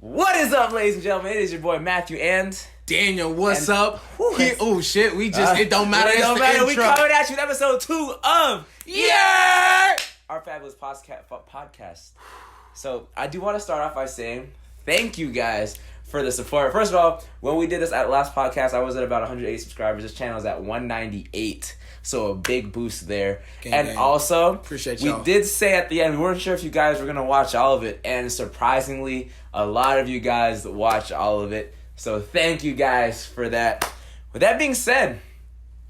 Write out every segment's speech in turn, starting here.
What is up, ladies and gentlemen? It is your boy Matthew and Daniel. What's up? Oh shit, we just it don't matter. It don't matter. We coming at you with episode 2 of Yeah, our fabulous podcast. So I do want to start off by saying thank you guys for the support. First of all, when we did this at last podcast, I was at about 108 subscribers. This channel is at 198. So a big boost there. And also, appreciate y'all. We did say at the end, we weren't sure if you guys were going to watch all of it. And surprisingly, a lot of you guys watch all of it. So thank you guys for that. With that being said,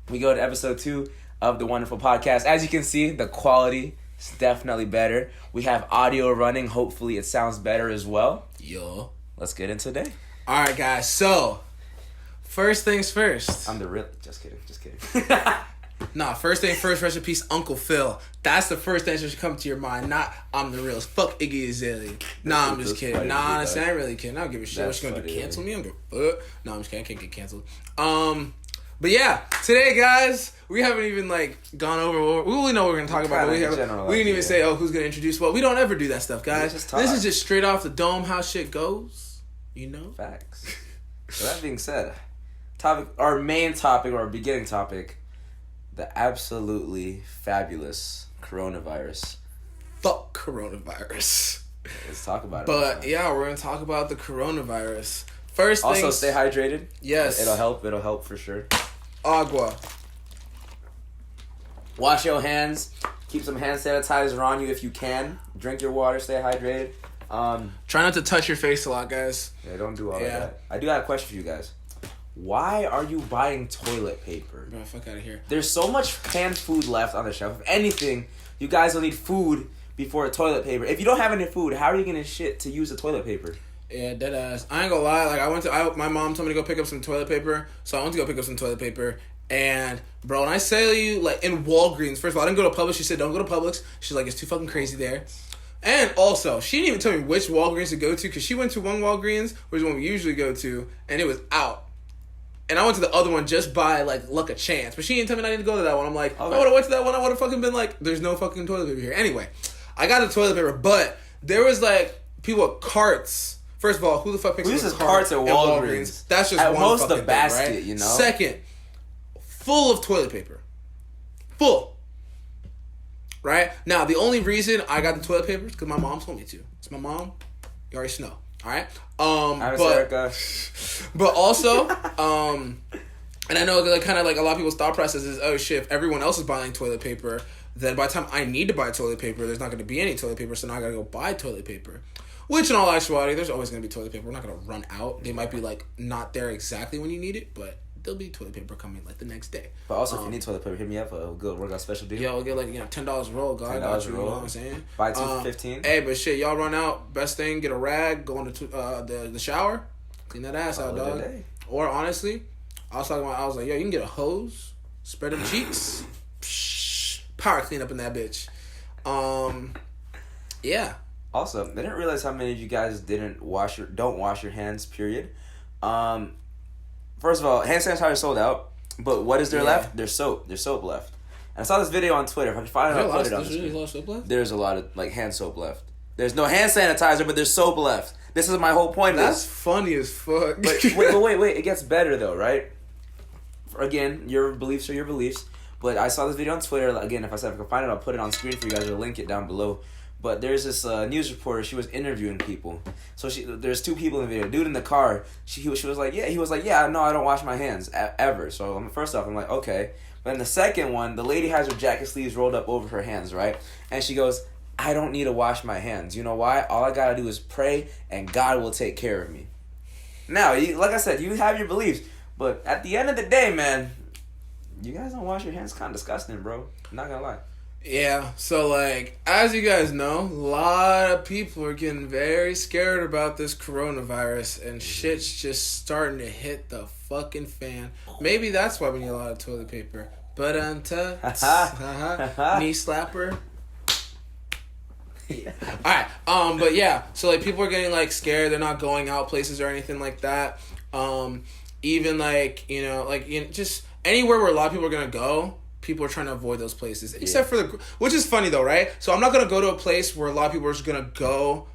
we go to episode 2 of the wonderful podcast. As you can see, the quality is definitely better. We have audio running. Hopefully it sounds better as well. Yo. Let's get into today. All right, guys. So, first things first. I'm the real... Just kidding. Nah, first thing first, rest in peace, Uncle Phil. That's the first thing that should come to your mind. Not, I'm the realest. Fuck Iggy Azalea. Nah, I'm just kidding. Nah, honestly, I ain't really kidding. I don't give a shit. What you gonna do? Cancel me? I'm gonna No, I'm just kidding. I can't get canceled. But yeah, today, guys, we haven't even gone over. We only know what we're gonna talk about. But we didn't even say, who's gonna introduce what. We don't ever do that stuff, guys. This is just straight off the dome how shit goes. You know? Facts. So that being said, our main topic, or our beginning topic, the absolutely fabulous coronavirus. Fuck coronavirus. Let's talk about it. But yeah, we're gonna talk about the coronavirus. First also, things, stay hydrated. Yes. It'll help for sure. Agua. Wash your hands. Keep some hand sanitizer on you if you can. Drink your water. Stay hydrated. Try not to touch your face a lot, guys. Yeah, don't do all of that. I do have a question for you guys. Why are you buying toilet paper? Bro, fuck out of here. There's so much canned food left on the shelf. If anything, you guys will need food before toilet paper. If you don't have any food, how are you gonna shit to use the toilet paper? Yeah, deadass. I ain't gonna lie. My mom told me to go pick up some toilet paper, so I went to go pick up some toilet paper. And bro, when I say to you, in Walgreens, first of all, I didn't go to Publix. She said don't go to Publix. She's like, it's too fucking crazy there. And also, she didn't even tell me which Walgreens to go to, because she went to one Walgreens, which is one we usually go to, and it was out. And I went to the other one just by, luck of chance. But she didn't tell me I need to go to that one. I'm like, if I would have went to that one, I would have fucking been like, there's no fucking toilet paper here. Anyway, I got the toilet paper, but there was, people with carts. First of all, who the fuck picks up carts at Walgreens? That's just at one most fucking the basket, thing, right? You know? Second, full of toilet paper. Full. Right? Now, the only reason I got the toilet paper is because my mom told me to. It's my mom. You already know. All right? But also, and I know that kind of a lot of people's thought process is, oh shit, if everyone else is buying toilet paper, then by the time I need to buy toilet paper, there's not going to be any toilet paper, so now I got to go buy toilet paper. Which in all actuality, there's always going to be toilet paper. We're not going to run out. They might be not there exactly when you need it, but there'll be toilet paper coming the next day. But also, if you need toilet paper, hit me up. We'll work out a special deal. Yeah, we'll get $10 a roll. God, I got you. You know what I'm saying? Buy 2 for $15. Hey, but shit, y'all run out. Best thing, get a rag, go into the shower, clean that ass out, dog. Or honestly, I was like, yo, you can get a hose, spread them cheeks, power clean up in that bitch. Yeah. Also, I didn't realize how many of you guys don't wash your hands. Period. First of all, hand sanitizer sold out, but what is there left? There's soap. There's soap left. And I saw this video on Twitter. If I can find it, I'll put it on the screen. There's a lot of hand soap left. There's no hand sanitizer, but there's soap left. This is my whole point. That's funny as fuck. But wait. It gets better though, right? Again, your beliefs are your beliefs. But I saw this video on Twitter. Again, if I can find it, I'll put it on screen for you guys. I'll link it down below. But there's this news reporter. She was interviewing people. So there's 2 people in the video. Dude in the car. He was like, yeah, no, I don't wash my hands ever. So first off, I'm like, okay. But then the second one, the lady has her jacket sleeves rolled up over her hands, right? And she goes, I don't need to wash my hands. You know why? All I gotta do is pray, and God will take care of me. Now, like I said, you have your beliefs, but at the end of the day, man, you guys don't wash your hands. Kind of disgusting, bro. I'm not gonna lie. Yeah, so as you guys know, a lot of people are getting very scared about this coronavirus, and shit's just starting to hit the fucking fan. Maybe that's why we need a lot of toilet paper. But knee slapper. Yeah. Alright, but yeah, so people are getting scared. They're not going out places or anything like that. Even just anywhere where a lot of people are gonna go, people are trying to avoid those places, except for which is funny though, right? So I'm not gonna go to a place where a lot of people are just gonna go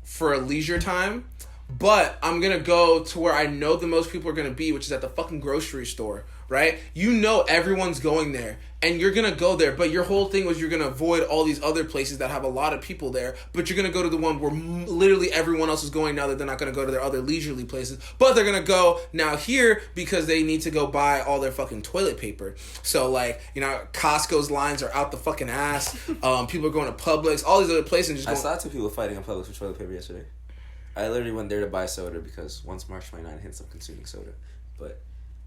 for a leisure time, but I'm gonna go to where I know the most people are gonna be, which is at the fucking grocery store, right? You know everyone's going there, and you're gonna go there, but your whole thing was you're gonna avoid all these other places that have a lot of people there, but you're gonna go to the one where literally everyone else is going now that they're not gonna go to their other leisurely places, but they're gonna go now here because they need to go buy all their fucking toilet paper. So, like, you know, Costco's lines are out the fucking ass. People are going to Publix, all these other places. And just I saw 2 people fighting in Publix for toilet paper yesterday. I literally went there to buy soda because once March 29 hits, I'm consuming soda. But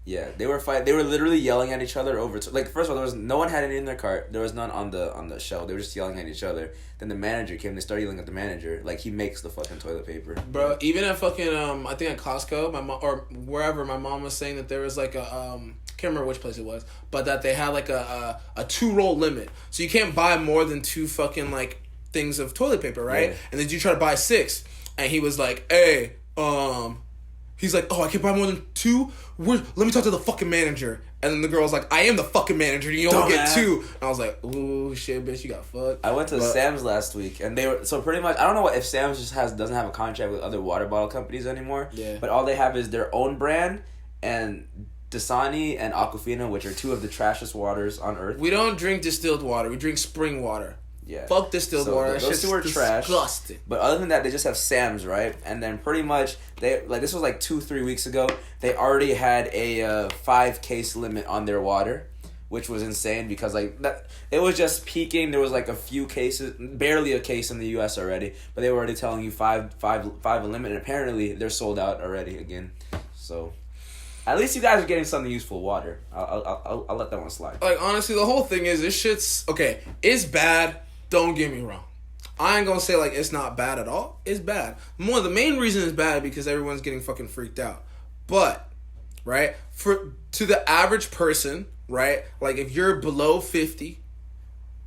yeah, they were fighting. They were literally yelling at each other over. Like, first of all, there was no one had any in their cart. There was none on the shelf. They were just yelling at each other. Then the manager came. They started yelling at the manager. Like, he makes the fucking toilet paper. Bro, even at fucking I think at Costco, my mom or wherever, my mom was saying that there was like a can't remember which place it was, but that they had like a 2-roll limit, so you can't buy more than 2 fucking like things of toilet paper, right? Yeah. And then you try to buy 6, and he was like, "Hey, he's like, oh, I can't buy more than 2? Let me talk to the fucking manager." And then the girl was like, "I am the fucking manager. You only get 2." And I was like, "Ooh, shit, bitch, you got fucked." I went to Sam's last week, and they were so pretty much. I don't know what if Sam's just doesn't have a contract with other water bottle companies anymore. Yeah. But all they have is their own brand and Dasani and Aquafina, which are 2 of the trashiest waters on earth. We don't drink distilled water. We drink spring water. Yeah. Fuck distilled water. Those 2 are trash. Disgusting. But other than that, they just have Sam's, right? And then pretty much this was like 2-3 weeks ago. They already had a 5-case limit on their water, which was insane because like that it was just peaking. There was like a few cases, barely a case in the U.S. already, but they were already telling you five a limit, and apparently they're sold out already again. So. At least you guys are getting something useful, water. I'll let that one slide. Like, honestly, the whole thing is, this shit's... Okay, it's bad. Don't get me wrong. I ain't gonna say, like, it's not bad at all. It's bad. One of the main reasons it's bad because everyone's getting fucking freaked out. But, right, to the average person, right, like, if you're below 50,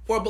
or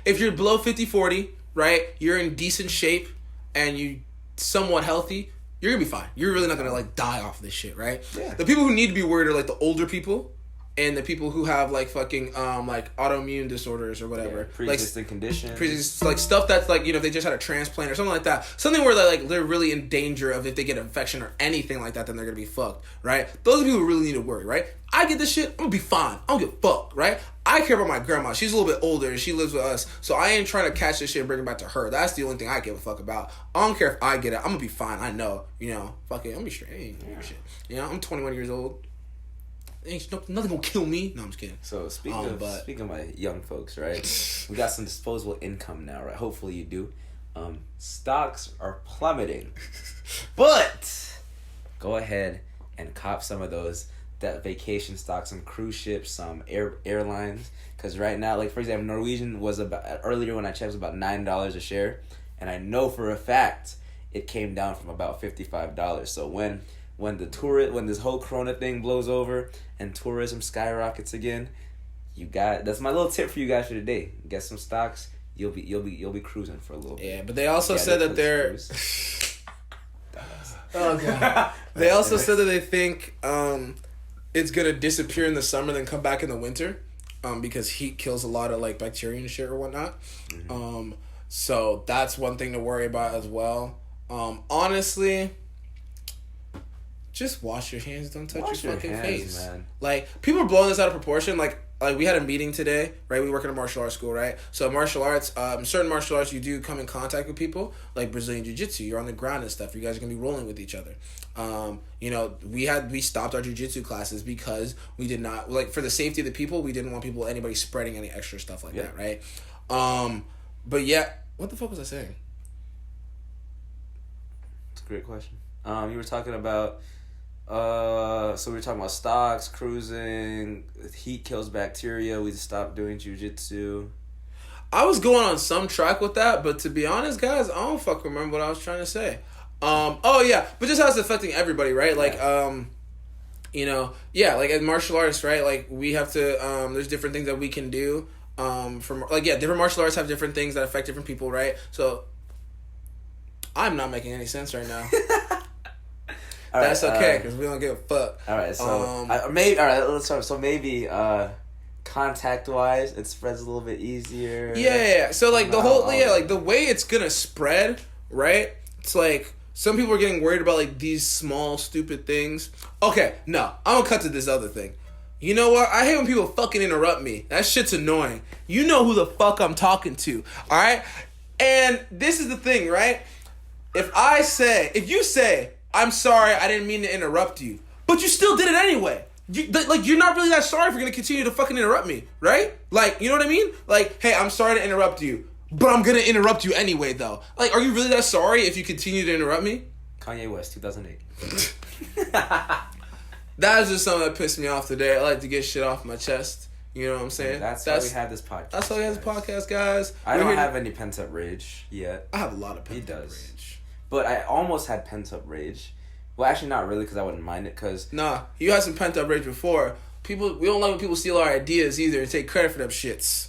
if you're below 50, 40, right, you're in decent shape, and you somewhat healthy... You're gonna be fine. You're really not gonna like die off of this shit, right? Yeah. The people who need to be worried are like the older people and the people who have like fucking like autoimmune disorders or whatever. Yeah, pre-existing conditions. Like stuff that's like, you know, if they just had a transplant or something like that. Something where they're really in danger of if they get an infection or anything like that, then they're gonna be fucked, right? Those are people who really need to worry, right? I get this shit, I'm gonna be fine. I don't give a fuck, right? I care about my grandma. She's a little bit older and she lives with us, so I ain't trying to catch this shit and bring it back to her. That's the only thing I give a fuck about. I don't care if I get it. I'm gonna be fine. I know, you know, fuck it. I'm gonna be straight. Ain't shit. You know, I'm 21 years old. Nothing gonna kill me. No, I'm just kidding. So speaking of my young folks, right? We got some disposable income now, right? Hopefully you do. Stocks are plummeting, but go ahead and cop some of those that vacation stocks, some cruise ships, some airlines. Because right now, like for example, Norwegian was about earlier when I checked was about $9 a share, and I know for a fact it came down from about $55. So when this whole Corona thing blows over and tourism skyrockets again, that's my little tip for you guys for today. Get some stocks. You'll be cruising for a little bit. Yeah, but they also said that they're. Oh god. They also said that they think it's gonna disappear in the summer, then come back in the winter, because heat kills a lot of like bacteria and shit or whatnot. Mm-hmm. So that's one thing to worry about as well. Honestly, just wash your hands. Don't touch your fucking face, man. Like, people are blowing this out of proportion. Like we had a meeting today, right? We work in a martial arts school, right? So martial arts, certain martial arts, you do come in contact with people, like Brazilian Jiu-Jitsu. You're on the ground and stuff. You guys are gonna be rolling with each other. You know, we stopped our jiu-jitsu classes because we did not, like, for the safety of the people, we didn't want anybody spreading any extra stuff like that, right? But yeah, what the fuck was I saying? It's a great question. You were talking about. So we were talking about stocks, cruising, heat kills bacteria, we stopped doing jiu-jitsu. I was going on some track with that, but to be honest, guys, I don't fucking remember what I was trying to say. Oh yeah, but just how it's affecting everybody, right? Like, you know, yeah, like in martial arts, right? Like, we have to, there's different things that we can do, different martial arts have different things that affect different people, right? So, I'm not making any sense right now. That's okay, because we don't give a fuck. Alright, so let's start. So maybe contact wise, it spreads a little bit easier. Yeah. So like the whole like the way it's gonna spread, right? it's like some people are getting worried about like these small stupid things. Okay, no, I'm gonna cut to this other thing. You know what? I hate when people fucking interrupt me. That shit's annoying. You know who the fuck I'm talking to, all right? And this is the thing, right? If you say, I'm sorry, I didn't mean to interrupt you, but you still did it anyway. You're not really that sorry if you're gonna continue to fucking interrupt me, right? Like, you know what I mean? Like, hey, I'm sorry to interrupt you, but I'm gonna interrupt you anyway, though. Like, are you really that sorry if you continue to interrupt me? Kanye West, 2008. That was just something that pissed me off today. I like to get shit off my chest. You know what I'm saying? That's why we had this podcast. That's why we had this podcast, guys. I don't have any pent-up rage yet. I have a lot of pent-up rage. But I almost had pent-up rage. Well, actually not really, because I wouldn't mind it, because... Nah, you had some pent-up rage before. We don't like when people steal our ideas either and take credit for them shits.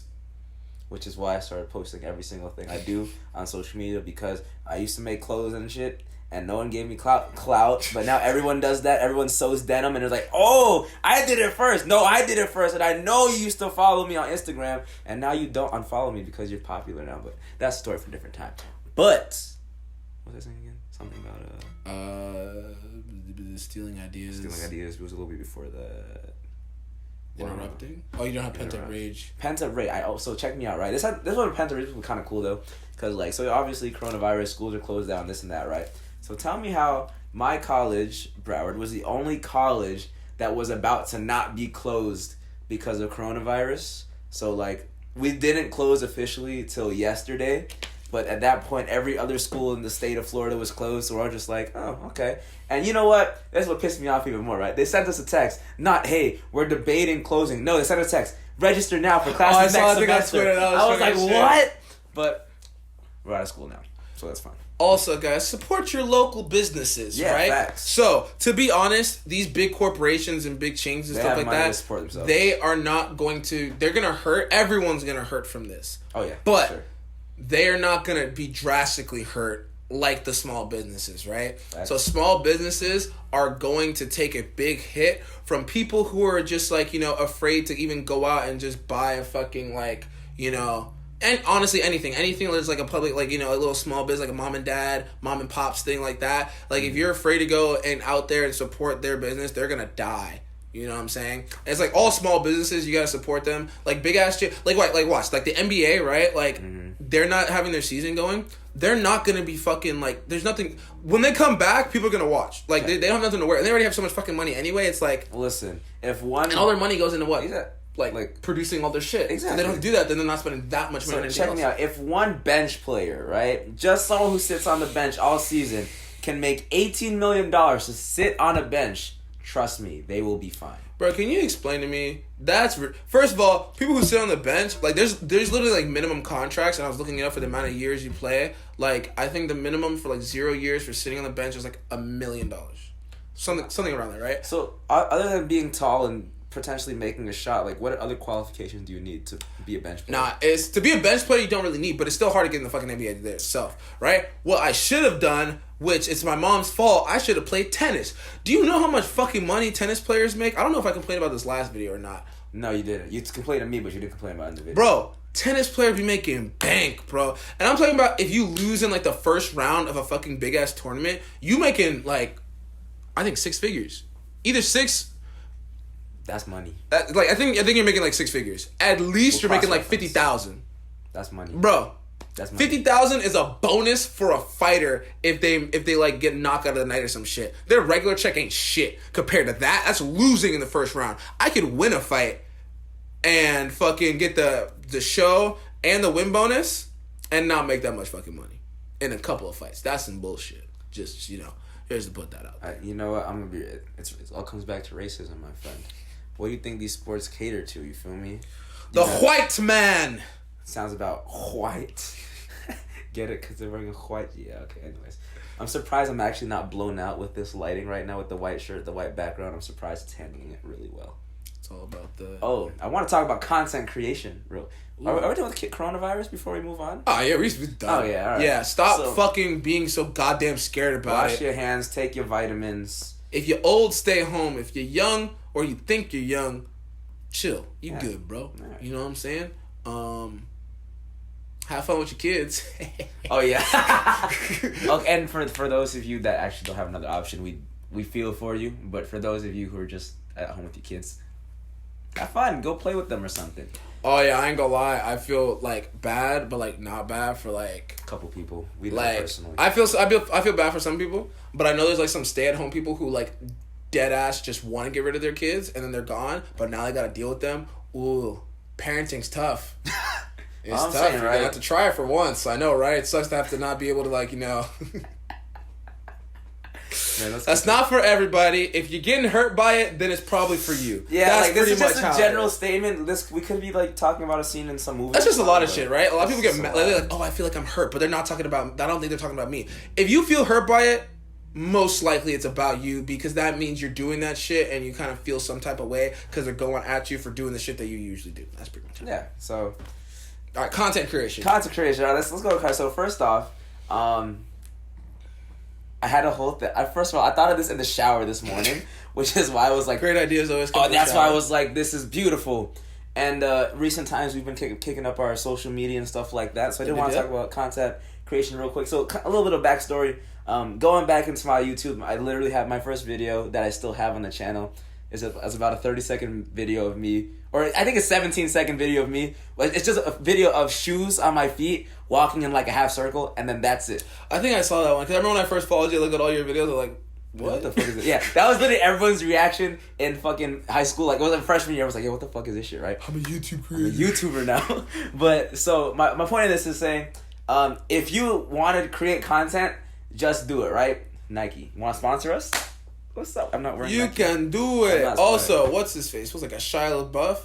Which is why I started posting every single thing I do on social media, because I used to make clothes and shit, and no one gave me clout, but now everyone does that. Everyone sews denim, and it's like, oh, I did it first. No, I did it first, and I know you used to follow me on Instagram, and now you don't unfollow me because you're popular now, but that's a story for a different time. But, what was I saying again? Something about, stealing ideas. Stealing ideas. It was a little bit before that. Interrupting? Oh, you don't have pent-up rage. Pent-up rage. So check me out, right? This one pent-up rage was kind of cool, though, because, like, so obviously coronavirus, schools are closed down, this and that, right? So tell me how my college, Broward, was the only college that was about to not be closed because of coronavirus. So, like, we didn't close officially till yesterday, but at that point, every other school in the state of Florida was closed, so we're all just like, oh, okay. And you know what? That's what pissed me off even more, right? They sent us a text, not, hey, we're debating closing. No, they sent us a text, register now for classes next semester. I was like, what? But we're out of school now, so that's fine. Also, guys, support your local businesses, right? Facts. So, to be honest, these big corporations and big chains and stuff like that, they are not going to, they're going to hurt. Everyone's going to hurt from this. Oh, yeah. But sure, they're not going to be drastically hurt like the small businesses, right? Facts. So, small businesses are going to take a big hit from people who are just, like, you know, afraid to even go out and just buy a fucking, like, you know... And honestly, anything that's like a public, like, you know, a little small business, like a mom and dad, mom and pops thing like that. Like, if you're afraid to go and out there and support their business, they're gonna die. You know what I'm saying? And it's like all small businesses, you gotta support them. Like big ass shit, like watch, like the NBA, right? Like they're not having their season going. They're not gonna be fucking like. There's nothing when they come back. People are gonna watch. Like they don't have nothing to wear. And they already have so much fucking money anyway. It's like, listen, if one and all their money goes into what? Like producing all their shit. Exactly. If they don't do that, then they're not spending that much money. So check me out. If one bench player, right, just someone who sits on the bench all season, can make $18 million to sit on a bench, trust me, they will be fine. Bro, can you explain to me? First of all, people who sit on the bench, like there's literally like minimum contracts, and I was looking it up for the amount of years you play. Like I think the minimum for like 0 years for sitting on the bench is like $1 million, something around there, right? So other than being tall and potentially making a shot, like what other qualifications do you need to be a bench player? Nah, it's to be a bench player you don't really need, but it's still hard to get in the fucking NBA there itself, right? What I should have done, which it's my mom's fault, I should have played tennis. Do you know how much fucking money tennis players make? I don't know if I complained about this last video or not. No, you didn't. You complained to me, but you didn't complain about the video. Bro, tennis players be making bank, bro. And I'm talking about if you lose in like the first round of a fucking big ass tournament, you making like, I think 6 figures. Either 6. That's money. I think you're making like 6 figures. At least you're making like 50,000. That's money, bro. That's money. 50,000 is a bonus for a fighter if they like get knocked out of the night or some shit. Their regular check ain't shit compared to that. That's losing in the first round. I could win a fight and fucking get the show and the win bonus and not make that much fucking money in a couple of fights. That's some bullshit. Just, you know, here's to put that out. You know what? I'm gonna be. It all comes back to racism, my friend. What do you think these sports cater to? You feel me? The white man! Sounds about white. Get it? Because they're wearing a white... Yeah, okay, anyways. I'm surprised I'm actually not blown out with this lighting right now with the white shirt, the white background. I'm surprised it's handling it really well. It's all about the... Oh, I want to talk about content creation. Are we done with coronavirus before we move on? Oh, yeah, we're done. Oh, yeah, all right. Yeah, stop fucking being so goddamn scared about it. Wash your hands, take your vitamins. If you're old, stay home. If you're young... or you think you're young, chill. You good, bro. Right. You know what I'm saying? Have fun with your kids. Oh, yeah. Okay, and for those of you that actually don't have another option, we feel for you. But for those of you who are just at home with your kids, have fun. Go play with them or something. Oh yeah, I ain't gonna lie. I feel like bad, but like not bad for like A couple people. We like personally. I feel bad for some people, but I know there's like some stay-at-home people who like dead ass just want to get rid of their kids and then they're gone, but now they gotta deal with them. Ooh, parenting's tough. It's tough. Saying, You're right? gonna have to try it for once. I know, right? It sucks to have to not be able to like, you know. Man, that's not for everybody. If you're getting hurt by it, then it's probably for you. Yeah, that's like, this is just how a it general is. statement. We could be like talking about a scene in some movie. That's just a lot of shit, right? A lot of people get so mad. They're like, oh, I feel like I'm hurt, but they're not talking about. I don't think they're talking about me. If you feel hurt by it, most likely it's about you, because that means you're doing that shit and you kind of feel some type of way because they're going at you for doing the shit that you usually do. That's pretty much it. Yeah. So, all right, content creation. All right, let's go. Okay, so first off, I had a whole thing. First of all, I thought of this in the shower this morning, which is why I was like, great ideas always come oh, from the that's why I shower. was like, this is beautiful. And recent times we've been kicking up our social media and stuff like that. So I did want to talk about content creation real quick. So a little bit of backstory. Going back into my YouTube, I literally have my first video that I still have on the channel. It's about a 30-second video of me, or I think a 17-second video of me. But it's just a video of shoes on my feet, walking in like a half circle, and then that's it. I think I saw that one, because I remember when I first followed you, I looked at all your videos, I was like, what the fuck is it? Yeah, that was literally everyone's reaction in fucking high school. Like, it was like freshman year. I was like, yo, what the fuck is this shit, right? I'm a YouTube creator. I'm a YouTuber now. But, so, my point of this is saying, if you want to create content, just do it, right? Nike. Want to sponsor us? What's up? I'm not wearing You Nike. can do it. Also, what's his face? It was like a Shia LaBeouf.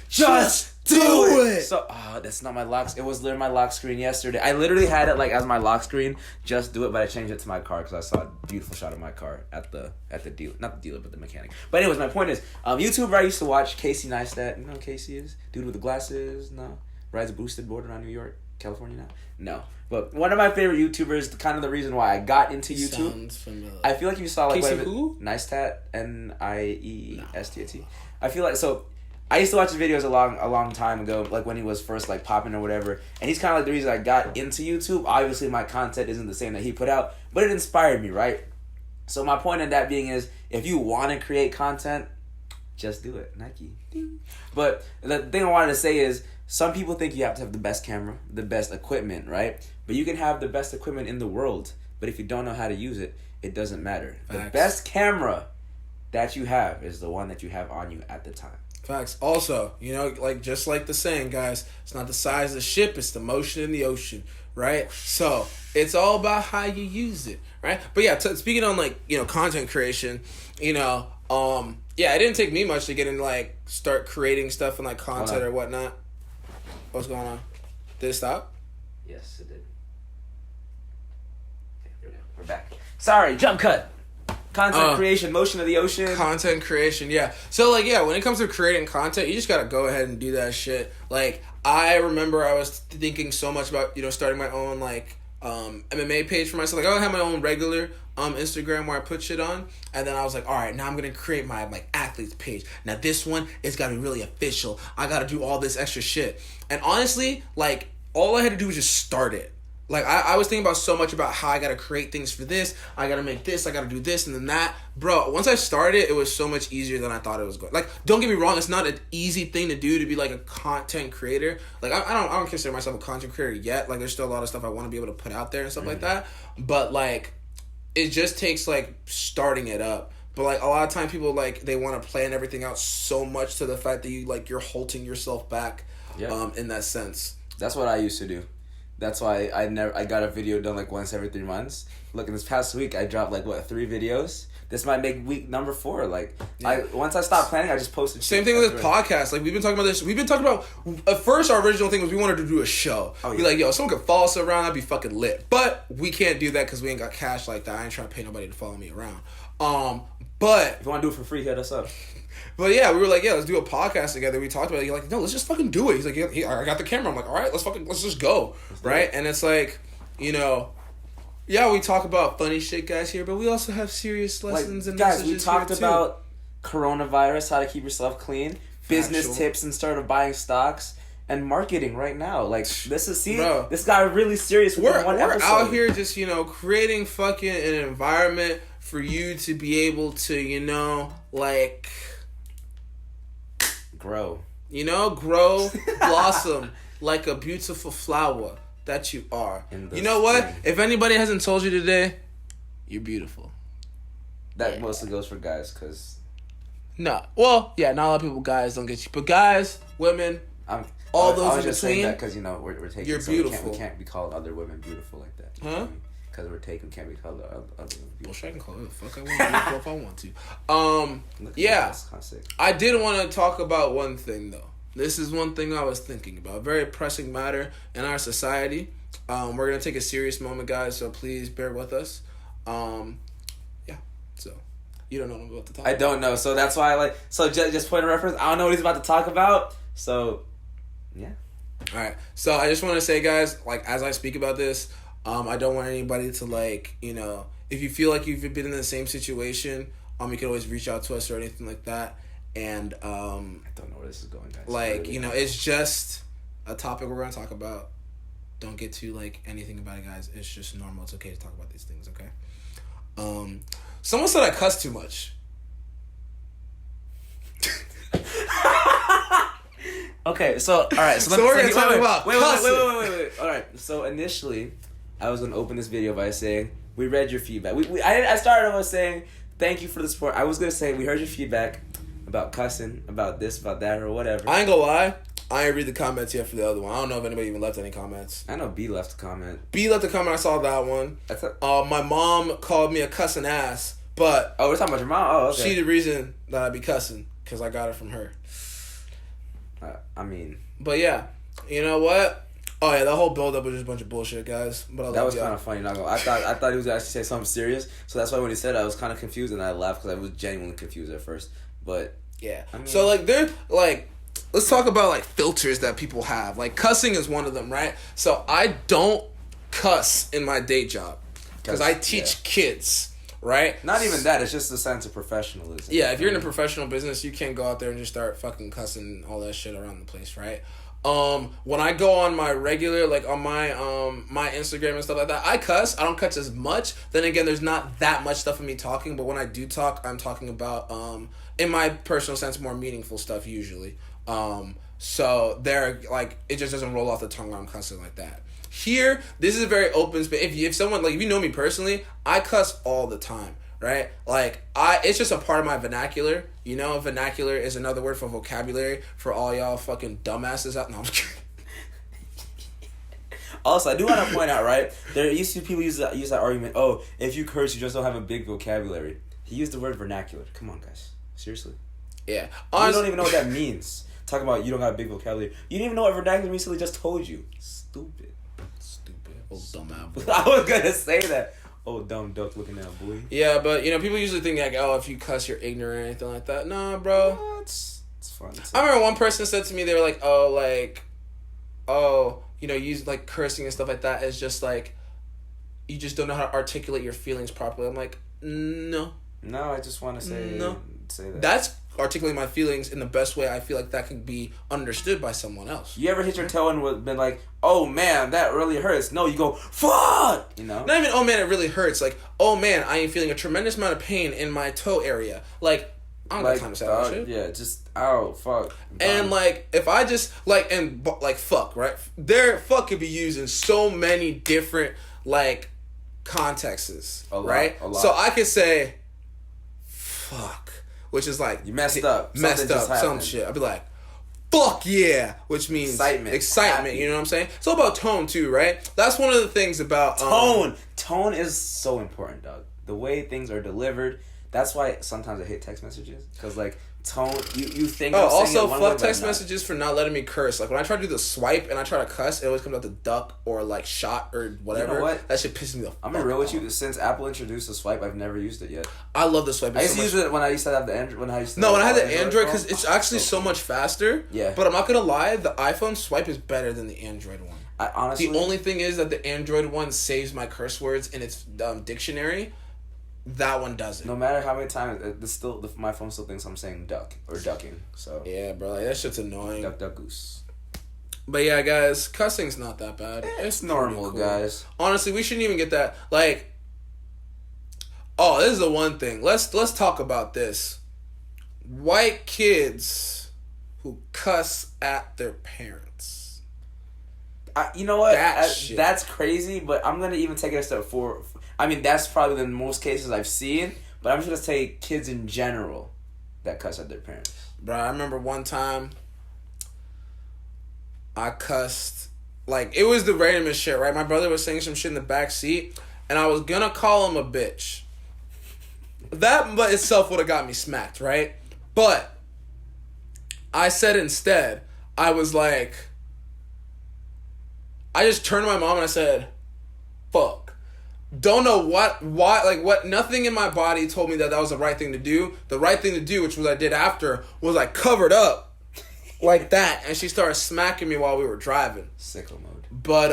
Just do it! So, that's not my lock. It was literally my lock screen yesterday. I literally had it like as my lock screen. Just do it, but I changed it to my car because I saw a beautiful shot of my car at the dealer, not the dealer, but the mechanic. But anyways, my point is, YouTuber I used to watch, Casey Neistat. You know who Casey is? Dude with the glasses. No, rides a boosted board around New York, California now. No, but one of my favorite YouTubers. Kind of the reason why I got into YouTube. Sounds familiar. I feel like you saw like Casey who? Neistat, Niestat. I feel like so. I used to watch his videos a long time ago, like when he was first like popping or whatever. And he's kind of like the reason I got into YouTube. Obviously, my content isn't the same that he put out, but it inspired me, right? So my point in that being is, if you want to create content, just do it. Nike. Ding. But the thing I wanted to say is, some people think you have to have the best camera, the best equipment, right? But you can have the best equipment in the world, but if you don't know how to use it, it doesn't matter. Facts. The best camera that you have is the one that you have on you at the time. Facts. Also, you know, like just like the saying, guys, it's not the size of the ship, it's the motion in the ocean, right? So it's all about how you use it, right? But yeah, speaking on like, you know, content creation, you know, yeah, it didn't take me much to get in like start creating stuff and like content or whatnot. What's going on? Did it stop? Yes, it did. Okay, here we go. We're back. Sorry, jump cut. Content creation, motion of the ocean. Content creation, yeah. So, like, yeah, when it comes to creating content, you just gotta go ahead and do that shit. Like, I remember I was thinking so much about, you know, starting my own, like, MMA page for myself. Like, I don't have my own regular Instagram where I put shit on. And then I was like, all right, now I'm gonna create my, like, athletes page. Now, this one is gotta be really official. I gotta do all this extra shit. And honestly, like, all I had to do was just start it. Like, I was thinking about so much about how I gotta create things for this, I gotta make this, I gotta do this, and then that. Bro, once I started, it was so much easier than I thought it was going. Like, don't get me wrong, it's not an easy thing to do to be, like, a content creator. Like, I don't consider myself a content creator yet. Like, there's still a lot of stuff I want to be able to put out there and stuff like that. But, like, it just takes, like, starting it up. But, like, a lot of time people, like, they want to plan everything out so much to the fact that you, like, you're halting yourself back in that sense. That's what I used to do. That's why I got a video done like once every 3 months. Look, in this past week I dropped like 3 videos. This might make week number 4. Like, once I stopped planning, I just posted. Same thing with this podcast. Like, we've been talking about this. We've been talking about. At first, our original thing was we wanted to do a show. Be like, yo, if someone could follow us around, that'd be fucking lit. But we can't do that because we ain't got cash like that. I ain't trying to pay nobody to follow me around. But if you want to do it for free, hit us up. But yeah, we were like, yeah, let's do a podcast together. We talked about it. You're like, no, let's just fucking do it. He's like, yeah, I got the camera. I'm like, all right, let's just go, right? And it's like, you know, yeah, we talk about funny shit, guys, here, but we also have serious lessons and guys. messages. We talked here about coronavirus, how to keep yourself clean, business tips instead of buying stocks, and marketing right now. Like, this is, Bro, this got really serious with one we're episode. out here just, creating fucking an environment for you to be able to, grow. Grow, blossom like a beautiful flower that you are. You know what? If anybody hasn't told you today, you're beautiful. That mostly goes for guys, because... No. Well, yeah, not a lot of people, guys, don't get you. But guys, women, I those was in just saying between, that because, we're taking... you're so beautiful. We can't be called other women beautiful like that. Huh? Because we're taken, can't be called other women beautiful. Bullshit, I can call it the fuck I want beautiful if I want to. Yeah. That's kind of sick. I did want to talk about one thing, though. This is one thing I was thinking about. A very pressing matter in our society. We're going to take a serious moment, guys, so please bear with us. Yeah. So, you don't know what I'm about to talk about. I don't know, so that's why so just point of reference, I don't know what he's about to talk about, so, yeah. Alright, so I just want to say, guys, as I speak about this, I don't want anybody to, if you feel like you've been in the same situation, you can always reach out to us or anything like that. And I don't know where this is going, guys. It's just a topic we're gonna talk about. Don't get too anything about it, guys. It's just normal. It's okay to talk about these things, okay? Someone said I cuss too much. Okay, so all right, so we're gonna talk about wait. All right, so initially, I was gonna open this video by saying we read your feedback. I started off saying thank you for the support. I was gonna say we heard your feedback about cussing, about this, about that, or whatever. I ain't gonna lie, I ain't read the comments yet for the other one. I don't know if anybody even left any comments. I know B left a comment. B left a comment. I saw that one. My mom called me a cussing ass, but we're talking about your mom. Oh, okay. She the reason that I be cussing because I got it from her. But yeah, you know what? Oh yeah, that whole build up was just a bunch of bullshit, guys. But that was kind of funny. Not gonna. I thought he was gonna actually say something serious, so that's why when he said it, I was kind of confused and I laughed because I was genuinely confused at first. But yeah, so let's talk about filters that people have. Cussing is one of them, right? So I don't cuss in my day job because I teach kids. Right? Not even that. It's just a sense of professionalism. Yeah, if you're in a professional business, you can't go out there and just start fucking cussing all that shit around the place, right? When I go on my regular, on my my Instagram and stuff like that, I cuss. I don't cuss as much. Then again, there's not that much stuff of me talking, but when I do talk, I'm talking about, in my personal sense, more meaningful stuff usually. So there, it just doesn't roll off the tongue when I'm cussing like that. Here, this is a very open space. If someone, if you know me personally, I cuss all the time, right? It's just a part of my vernacular. Vernacular is another word for vocabulary for all y'all fucking dumbasses out. No, I'm just kidding. Also, I do want to point out, right? There used to be people use that argument. Oh, if you curse, you just don't have a big vocabulary. He used the word vernacular. Come on, guys. Seriously. Yeah. You don't even know what that means. Talk about you don't have a big vocabulary. You didn't even know what vernacular means until he just told you. Stupid. Oh, dumb apple. I was gonna say that. Oh, dumb duck looking at boy. Yeah, but people usually think if you cuss, you're ignorant or anything like that. Nah, bro. It's fun. I remember one person said to me, they were like, use cursing and stuff like that is just you just don't know how to articulate your feelings properly. I'm like, no. No, I just want to say that. That's articulating my feelings in the best way I feel like that can be understood by someone else. You ever hit your toe and been like, oh man, that really hurts? No, you go, fuck! Not even, oh man, it really hurts. Oh man, I am feeling a tremendous amount of pain in my toe area. I don't got time to say that shit. Yeah, just, ow, fuck. And if I just, fuck, right? Fuck could be used in so many different, contexts, right? A lot. So I could say, fuck. Which is you messed up. Some shit. I'd be like, fuck yeah, which means excitement. Happy. You know what I'm saying? It's all about tone too, right? That's one of the things about tone is so important, dog. The way things are delivered. That's why sometimes I hate text messages because tone. You think. Oh, also fuck text messages for not letting me curse. When I try to do the swipe and I try to cuss, it always comes out to duck or shot or whatever. You know what? That shit pisses me the fuck I'm gonna be real with you. Since Apple introduced the swipe, I've never used it yet. I love the swipe. I used to use it when I used to have the Android. When I had the Android because it's actually so much faster. Yeah. But I'm not gonna lie, the iPhone swipe is better than the Android one. Honestly, the only thing is that the Android one saves my curse words in its dictionary. That one doesn't. No matter how many times, my phone still thinks I'm saying duck or ducking. So yeah, bro, that shit's annoying. Duck, duck, goose. But yeah, guys, cussing's not that bad. It's normal, cool. Guys. Honestly, we shouldn't even get that. Like, oh, this is the one thing. Let's talk about this. White kids who cuss at their parents. You know what? That's crazy, but I'm going to even take it a step forward. I mean, that's probably the most cases I've seen, but I'm just going to say kids in general that cuss at their parents. Bro, I remember one time I cussed. Like, it was the randomest shit, right? My brother was saying some shit in the back seat, and I was going to call him a bitch. That by itself would have got me smacked, right? But I said instead, I was like, I just turned to my mom and I said, fuck. Don't know why, nothing in my body told me that was the right thing to do. The right thing to do, which was I did after, was I covered up like that. And she started smacking me while we were driving. Sicko mode. But,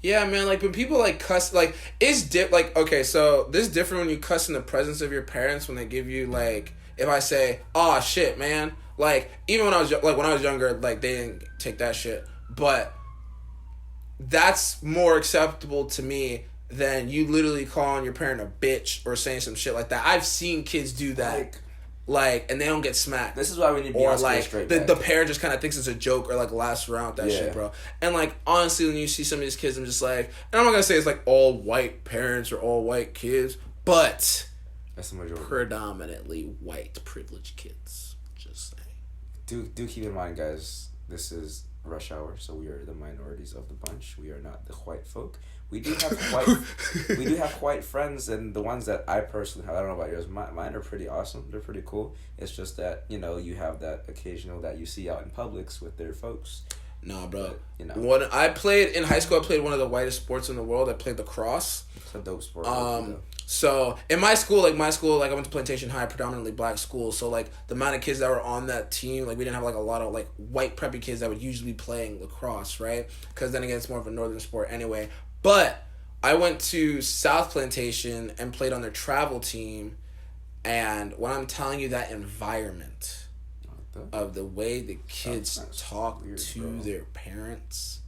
yeah, man, like, when people, like, cuss, like, it's okay, so this is different when you cuss in the presence of your parents, when they give you, like, if I say, "Aw, shit, man," like, even when I was younger, like, they didn't take that shit, but that's more acceptable to me than you literally calling your parent a bitch or saying some shit like that. I've seen kids do that. Like, and they don't get smacked. This is why we need to be on like straight the parent just kind of thinks it's a joke or like laughs around with that shit, bro. And like, honestly, when you see some of these kids, I'm just like, and I'm not gonna say it's like all white parents or all white kids, but that's the majority. Predominantly white privileged kids. Just saying. Do keep in mind, guys, this is rush hour, so we are the minorities of the bunch. We are not the white folk. We do have white friends, and the ones that I personally have, I don't know about yours, mine are pretty awesome. They're pretty cool. It's just that, you know, you have that occasional that you see out in Publix with their folks. Nah, bro. But, you know. When I played in high school, I played one of the whitest sports in the world. I played lacrosse. It's a dope sport. So in my school, I went to Plantation High, predominantly black school. So like the amount of kids that were on that team, like we didn't have like a lot of like white preppy kids that would usually be playing lacrosse, right? Because then again, it's more of a northern sport anyway. But I went to South Plantation and played on their travel team, and when I'm telling you that environment of the way the kids talk weird, to their parents,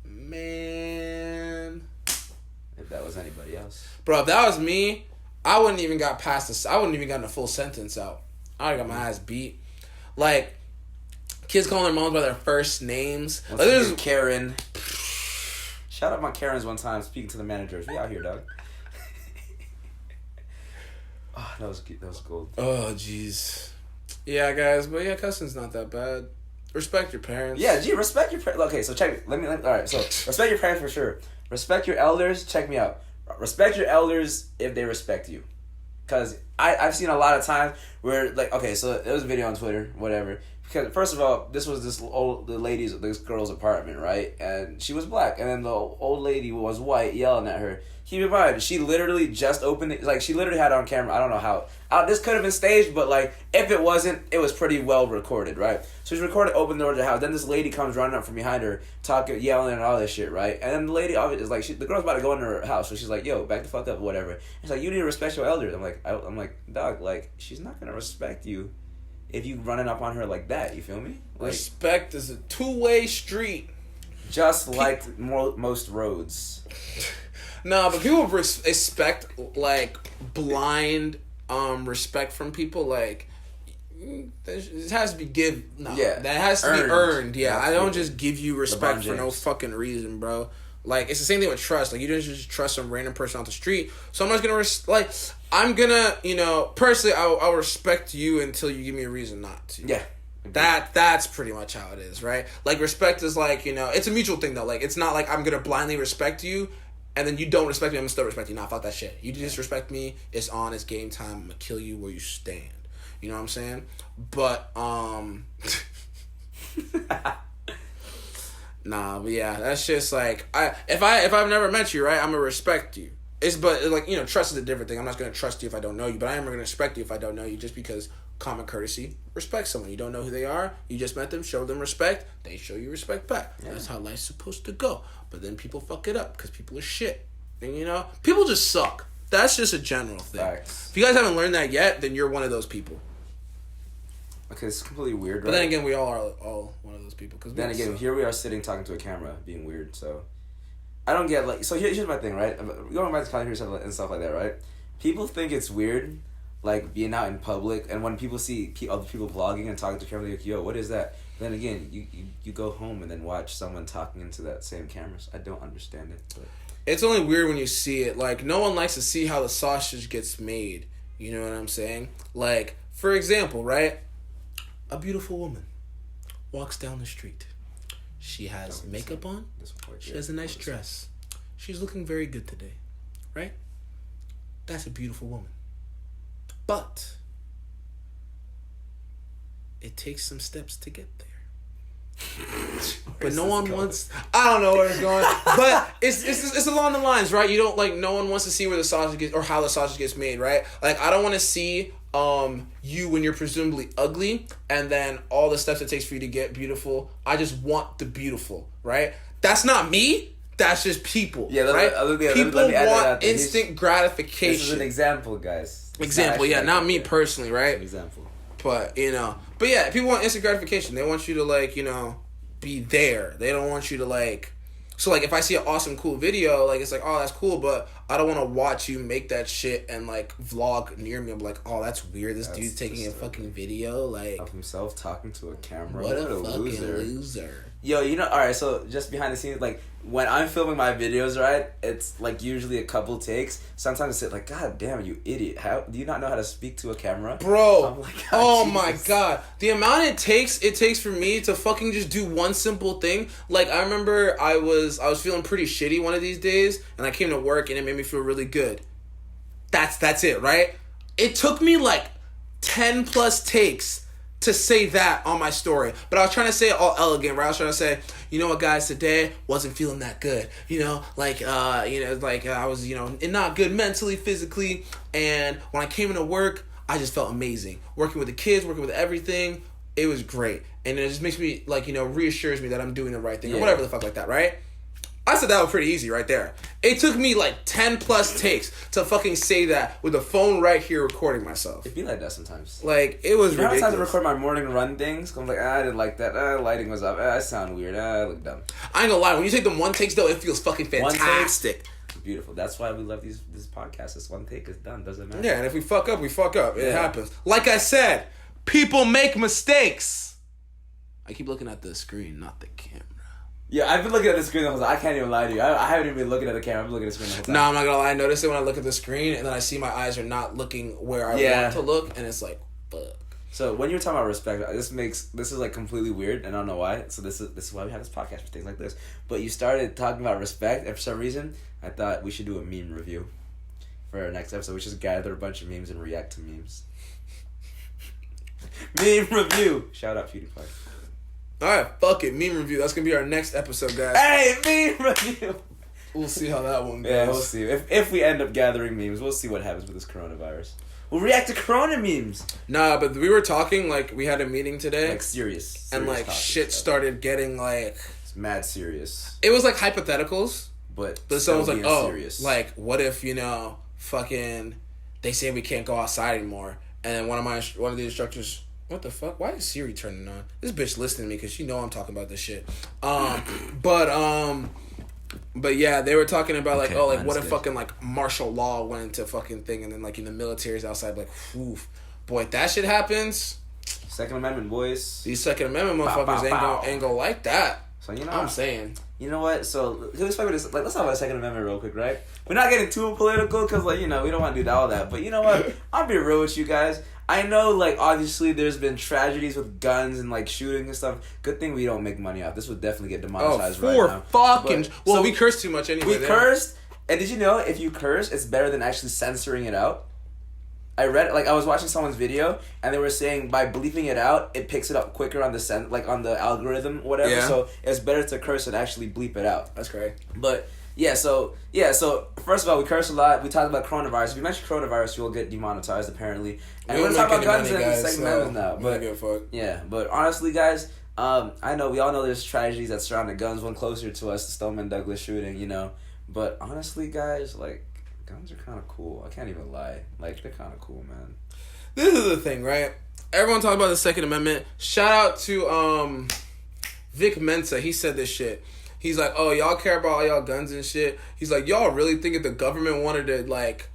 man. If that was anybody else. Bro, if that was me, I wouldn't even got past this. I wouldn't even gotten a full sentence out. I would have got my ass beat. Like, kids calling their moms by their first names. Like, this is Karen. Shout out my Karens one time speaking to the managers. We out here, dog. Oh, that was gold. Oh, jeez. Yeah, guys, but yeah, cussing's not that bad. Respect your parents. Yeah, respect your parents. Okay, so check it. Let me. All right, so respect your parents for sure. Respect your elders. Check me out. Respect your elders if they respect you. Because I've seen a lot of times where, like, okay, so there was a video on Twitter, whatever. Because, first of all, this was this girl's apartment, right? And she was black. And then the old lady was white yelling at her. Keep in mind, she literally just opened it. Like, she literally had it on camera. I don't know how. This could have been staged, but, like, if it wasn't, it was pretty well recorded, right? So she's recorded, opened the door to the house. Then this lady comes running up from behind her, talking, yelling and all this shit, right? And then the lady is like, the girl's about to go into her house. So she's like, yo, back the fuck up, whatever. She's like, you need to respect your elders. I'm like, dog, like, she's not going to respect you if you running up on her like that. You feel me? Like, respect is a two-way street. Just like most roads. No, but people expect, like, blind respect from people. Like, it has to be that has to be earned. Yeah, I don't just give you respect for no fucking reason, bro. Like, it's the same thing with trust. Like, you don't just trust some random person off the street. So I'm not gonna I'm gonna, you know, personally, I'll respect you until you give me a reason not to. Yeah. That's pretty much how it is, right? Like, respect is like, you know, it's a mutual thing though. Like, it's not like I'm gonna blindly respect you and then you don't respect me, I'm gonna still respect you. Nah, fuck that shit. You disrespect me, it's on, it's game time, I'm gonna kill you where you stand. You know what I'm saying? But, nah, but yeah, that's just like, if I've never met you, right, I'm gonna respect you. But like, you know, trust is a different thing. I'm not gonna trust you if I don't know you, but I am gonna respect you if I don't know you, just because common courtesy, respect someone. You don't know who they are, you just met them, show them respect, they show you respect back. Yeah. That's how life's supposed to go. But then people fuck it up because people are shit. And, you know, people just suck. That's just a general thing. Facts. If you guys haven't learned that yet, then you're one of those people. because it's completely weird, right? But then again, we all are all one of those people. Cause then again, here we are sitting talking to a camera, being weird. So I don't get like. So here's my thing, right? Going back to content and stuff like that, right? People think it's weird, like being out in public, and when people see other people vlogging and talking to camera, they're like, "Yo, what is that?" Then again, you go home and then watch someone talking into that same camera. So I don't understand it. But. It's only weird when you see it. Like, no one likes to see how the sausage gets made. You know what I'm saying? Like, for example, right? A beautiful woman walks down the street. She has makeup on. She has a nice dress. She's looking very good today, right? That's a beautiful woman. But it takes some steps to get there. But no one wants. I don't know where it's going, but it's along the lines, right? You don't like. No one wants to see where the sausage gets or how the sausage gets made, right? Like, I don't want to see you when you're presumably ugly, and then all the steps it takes for you to get beautiful. I just want the beautiful, right? That's not me. That's just people. Yeah, right. People want instant gratification. This is an example, guys. Example, yeah, not me personally, right? Example. But, but yeah, people want instant gratification. They want you to, like, be there. They don't want you to, like... So, like, if I see an awesome, cool video, like, it's like, oh, that's cool, but I don't want to watch you make that shit and, like, vlog near me. I'm like, oh, that's weird. This dude's taking a fucking video, like... Of himself talking to a camera. What a fucking loser. Yo, alright, so just behind the scenes, like, when I'm filming my videos, right, it's, like, usually a couple takes. Sometimes it's like, God damn, you idiot. How do you not know how to speak to a camera? Bro, I'm like, oh my God. The amount it takes for me to fucking just do one simple thing. Like, I remember I was feeling pretty shitty one of these days, and I came to work, and it made me feel really good. That's it, right? It took me, like, 10 plus takes to say that on my story, but I was trying to say it all elegant, right? I was trying to say, you know what, guys, today wasn't feeling that good, I was, not good mentally, physically, and when I came into work, I just felt amazing. Working with the kids, working with everything, it was great, and it just makes me, like, reassures me that I'm doing the right thing, or whatever the fuck like that, right? I said that was pretty easy right there. It took me like 10 plus takes to fucking say that with the phone right here recording myself. It be like that sometimes. Like, it was ridiculous. I had to record my morning run things. I'm like, I didn't like that. Lighting was up. I sound weird. I look dumb. I ain't gonna lie. When you take them one takes though, it feels fucking fantastic. Beautiful. That's why we love this podcast. This one take is done. Doesn't matter. Yeah, and if we fuck up, we fuck up. It happens. Like I said, people make mistakes. I keep looking at the screen, not the camera. Yeah, I've been looking at the screen the whole time. I can't even lie to you. I haven't even been looking at the camera. I've been looking at the screen the whole time. No, I'm not gonna lie. I notice it when I look at the screen, and then I see my eyes are not looking where I want to look, and it's like, fuck. So when you were talking about respect, this is like completely weird, and I don't know why. So this is why we have this podcast for things like this. But you started talking about respect, and for some reason, I thought we should do a meme review for our next episode. We should gather a bunch of memes and react to memes. Meme review. Shout out PewDiePie. Alright, fuck it. Meme review. That's gonna be our next episode, guys. Hey, meme review. We'll see how that one goes. Yeah, we'll see. If we end up gathering memes, we'll see what happens with this coronavirus. We'll react to Corona memes. Nah, but we were talking, like, we had a meeting today. Like, serious and, like, shit started getting, like... It's mad serious. It was, like, hypotheticals. But someone was like, oh, serious. Like, what if, fucking... They say we can't go outside anymore. And then one of the instructors... What the fuck? Why is Siri turning on? This bitch listening to me because she know I'm talking about this shit. But yeah, they were talking about like, what if fucking like martial law went into fucking thing, and then like in the military's outside, like, oof, boy, if that shit happens. Second Amendment, boys. These Second Amendment motherfuckers ain't gonna like that. So I'm saying. You know what? So let's talk about this. Like, let's talk about the Second Amendment real quick, right? We're not getting too political because, like, we don't want to do all that. But you know what? I'll be real with you guys. I know, like, obviously there's been tragedies with guns and, like, shooting and stuff. Good thing we don't make money off. This would definitely get demonetized right now. Well, we cursed too much anyway. We cursed. And did you know if you curse, it's better than actually censoring it out? I read, like, I was watching someone's video, and they were saying by bleeping it out, it picks it up quicker on the on the algorithm, whatever. Yeah. So it's better to curse than actually bleep it out. That's great. But so first of all, we curse a lot. We talked about coronavirus. If you mention coronavirus, you'll get demonetized apparently. And we're gonna talk about guns and Second Amendment now. But give a fuck. Yeah, but honestly, guys, I know we all know there's tragedies that surround guns. One closer to us, the Stoneman Douglas shooting. But honestly, guys, like, guns are kind of cool. I can't even lie. Like, they're kind of cool, man. This is the thing, right? everyone talk about the Second Amendment. Shout out to Vic Mensa. He said this shit. He's like, oh, y'all care about all y'all guns and shit. He's like, y'all really think if the government wanted to, like...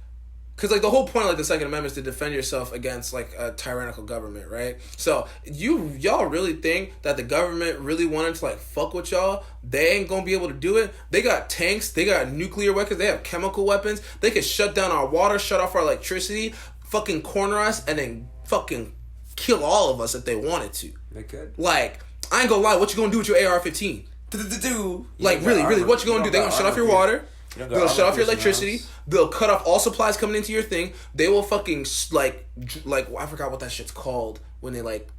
Because, like, the whole point of, like, the Second Amendment is to defend yourself against, like, a tyrannical government, right? So, y'all really think that the government really wanted to, like, fuck with y'all? They ain't gonna be able to do it. They got tanks. They got nuclear weapons. They have chemical weapons. They could shut down our water, shut off our electricity, fucking corner us, and then fucking kill all of us if they wanted to. They could. Like, I ain't gonna lie. What you gonna do with your AR-15? Like, really, what you gonna do? They gonna shut off your water. They'll shut off your electricity. They'll cut off all supplies coming into your thing. They will fucking, like I forgot what that shit's called. When they, like,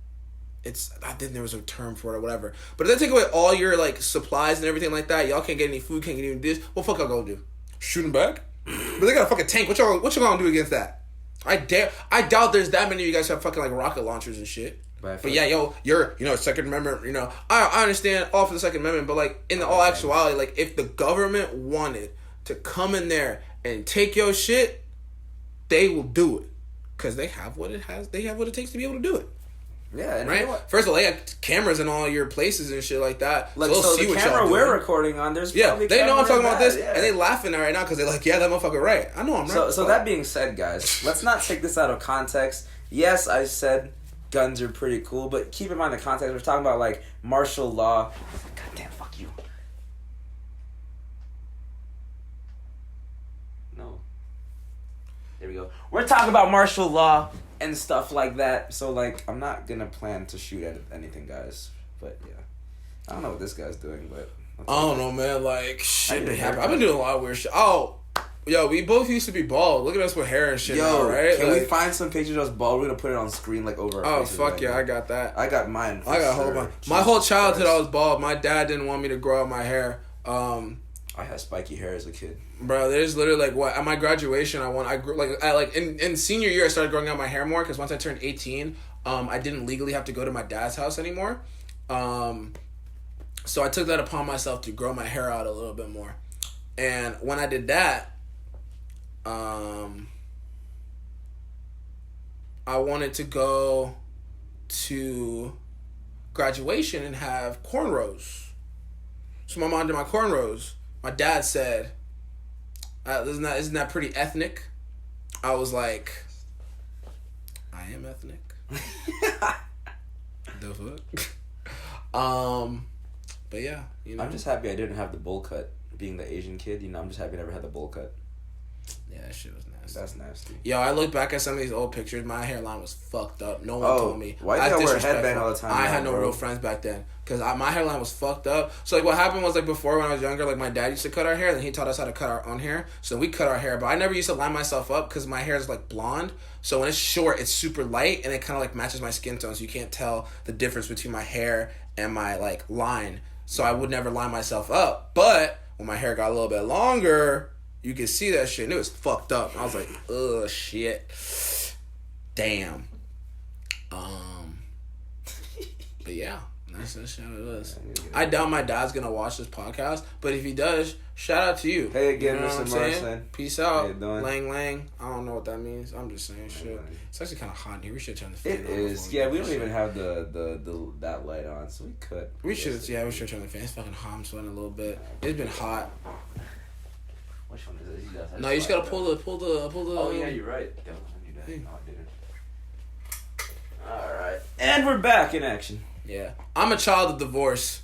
I think there was a term for it or whatever. But if they take away all your, like, supplies and everything like that, y'all can't get any food, can't get any this, what fuck y'all gonna do? Shoot them back? But they got a fucking tank. What y'all gonna do against that? I doubt there's that many of you guys have fucking, like, rocket launchers and shit. But yeah, you're, Second Amendment, I understand all for the Second Amendment, but, like, in all actuality, like, if the government wanted to come in there and take your shit, they will do it. Because they have what it takes to be able to do it. Yeah, and right? You know what? First of all, they have cameras in all your places and shit like that. Like, so the camera we're recording on, there's probably they know I'm talking about this, yeah. and they laughing right now because they're like, yeah, that motherfucker right. I know I'm right. So that being said, guys, let's not take this out of context. Yes, I said guns are pretty cool, but keep in mind the context. We're talking about, like, martial law. Goddamn, fuck you. No. There we go. We're talking about martial law and stuff like that. So, like, I'm not gonna plan to shoot at anything, guys. But yeah, I don't know what this guy's doing, but I don't know, man. Like, shit, I've been doing a lot of weird shit. Oh. Yo, we both used to be bald. Look at us with hair and shit now, right? Can we find some pictures of us bald? We're gonna put it on screen, like, over our faces. Oh, fuck right yeah, now. I got that. I got mine. I got sure. my whole childhood I was bald. My dad didn't want me to grow out my hair. I had spiky hair as a kid. Bro, there's literally, like, what, at my graduation, I grew, like, in senior year, I started growing out my hair more, because once I turned 18, I didn't legally have to go to my dad's house anymore. So I took that upon myself to grow my hair out a little bit more. And when I did that, I wanted to go to graduation and have cornrows. So my mom did my cornrows. My dad said, isn't that pretty ethnic? I was like, I am ethnic. The fuck? But yeah, I'm just happy I didn't have the bowl cut. Being the Asian kid, I'm just happy I never had the bowl cut. Yeah, that shit was nasty. That's nasty. Yo, I look back at some of these old pictures. My hairline was fucked up. No one told me. Why do you wear a headband all the time? I had no real friends back then because my hairline was fucked up. So, like, what happened was, like, before when I was younger, like, my dad used to cut our hair, and he taught us how to cut our own hair. So we cut our hair, but I never used to line myself up because my hair is, like, blonde. So when it's short, it's super light, and it kind of, like, matches my skin tone, so you can't tell the difference between my hair and my, like, line. So I would never line myself up. But when my hair got a little bit longer, you could see that shit, and it was fucked up. I was like, ugh, shit. Damn. But yeah, that's how it was. I doubt my dad's gonna watch this podcast, but if he does, shout out to you. Hey again, you know Mr. Morrison. Peace out. How you doing? Lang lang. I don't know what that means. I'm just saying shit. It's actually kind of hot in here. We should turn the fan on. It is. Yeah, we don't even have the that light on, so we could. We should. Yeah, we should turn the fan. It's fucking hot. I'm sweating a little bit. It's been hot. Which one is it? No, you just gotta pull the. Oh yeah, you're right. I knew that. No, I didn't. All right, and we're back in action. Yeah, I'm a child of divorce.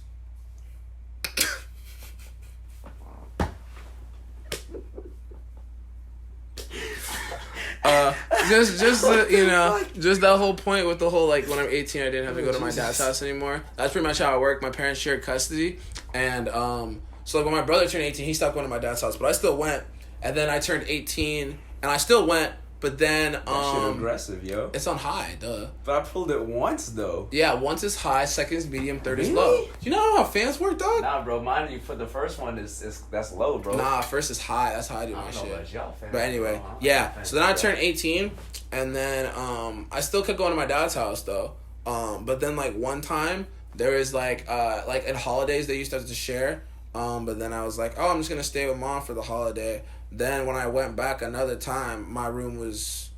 Just just that whole point with the whole, like, when I'm 18, I didn't have to go to my dad's house anymore. That's pretty much how it worked. My parents shared custody, and so, like, when my brother turned 18, he stopped going to my dad's house, but I still went. And then I turned 18, and I still went, but then That shit aggressive, yo. It's on high, duh. But I pulled it once though. Yeah, once is high, second is medium, third is Really? low. You know how fans work, dog? Nah, bro, mine you put the first one is that's low, bro. Nah, first is high. That's how I do I my don't know shit. about y'all fans. But anyway, bro. yeah. So then I turned 18, and then I still kept going to my dad's house though. But then, like, one time there was like at holidays they used to have to share. But then I was like, oh, I'm just gonna stay with mom for the holiday. Then when I went back another time, my room was